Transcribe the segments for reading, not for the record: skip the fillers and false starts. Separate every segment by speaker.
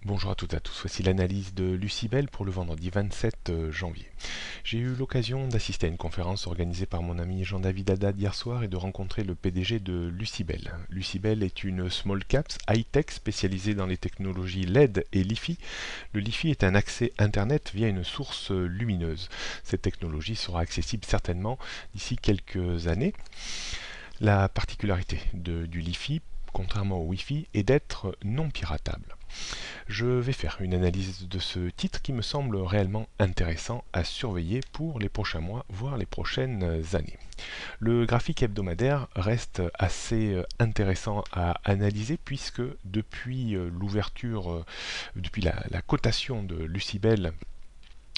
Speaker 1: Bonjour à toutes et à tous, voici l'analyse de Lucibel pour le vendredi 27 janvier. J'ai eu l'occasion d'assister à une conférence organisée par mon ami Jean-David Haddad hier soir et de rencontrer le PDG de Lucibel. Lucibel est une small caps high-tech spécialisée dans les technologies LED et LiFi. Le LiFi est un accès Internet via une source lumineuse. Cette technologie sera accessible certainement d'ici quelques années. La particularité du LiFi, contrairement au Wi-Fi, est d'être non piratable. Je vais faire une analyse de ce titre qui me semble réellement intéressant à surveiller pour les prochains mois, voire les prochaines années. Le graphique hebdomadaire reste assez intéressant à analyser puisque depuis l'ouverture, depuis la cotation de Lucibel,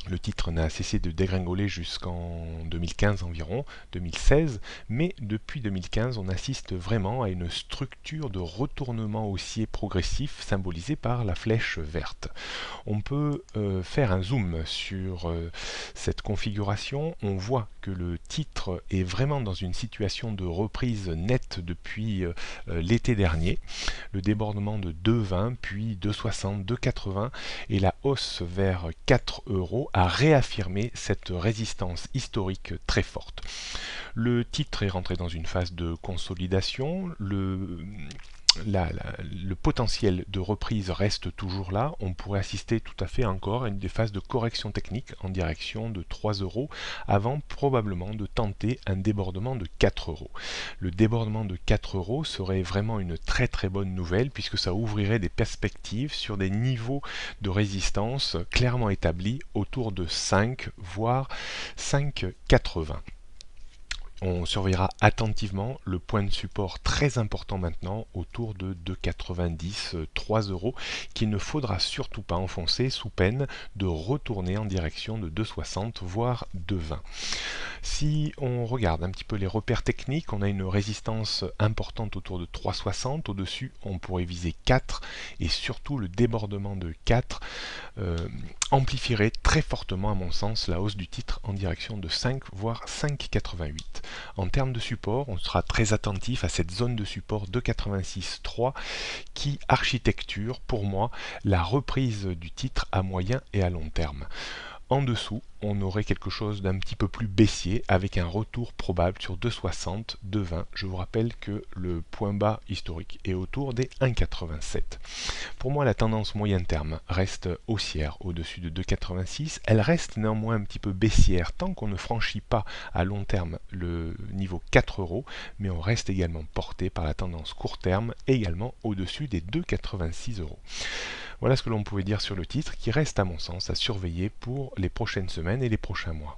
Speaker 1: le titre n'a cessé de dégringoler jusqu'en 2015 environ, 2016, mais depuis 2015, on assiste vraiment à une structure de retournement haussier progressif symbolisée par la flèche verte. On peut faire un zoom sur cette configuration. On voit que le titre est vraiment dans une situation de reprise nette depuis l'été dernier. Le débordement de 2,20 puis 2,60, 2,80 et la hausse vers 4 euros a réaffirmé cette résistance historique très forte. Le titre est rentré dans une phase de consolidation. Le potentiel de reprise reste toujours là. On pourrait assister tout à fait encore à une des phases de correction technique en direction de 3 euros avant probablement de tenter un débordement de 4 euros. Le débordement de 4 euros serait vraiment une très très bonne nouvelle puisque ça ouvrirait des perspectives sur des niveaux de résistance clairement établis autour de 5 voire 5,80. On surveillera attentivement le point de support très important maintenant autour de 2,90, 3 euros qu'il ne faudra surtout pas enfoncer sous peine de retourner en direction de 2,60 voire 2,20. Si on regarde un petit peu les repères techniques, on a une résistance importante autour de 3,60. Au-dessus, on pourrait viser 4 et surtout le débordement de 4 amplifierait très fortement à mon sens la hausse du titre en direction de 5 voire 5,88. En termes de support, on sera très attentif à cette zone de support 2,86,3 qui architecture pour moi la reprise du titre à moyen et à long terme. En dessous, on aurait quelque chose d'un petit peu plus baissier avec un retour probable sur 2,60, 2,20. Je vous rappelle que le point bas historique est autour des 1,87. Pour moi, la tendance moyen terme reste haussière au-dessus de 2,86. Elle reste néanmoins un petit peu baissière tant qu'on ne franchit pas à long terme le niveau 4 euros, mais on reste également porté par la tendance court terme également au-dessus des 2,86 euros. Voilà ce que l'on pouvait dire sur le titre qui reste à mon sens à surveiller pour les prochaines semaines et les prochains mois.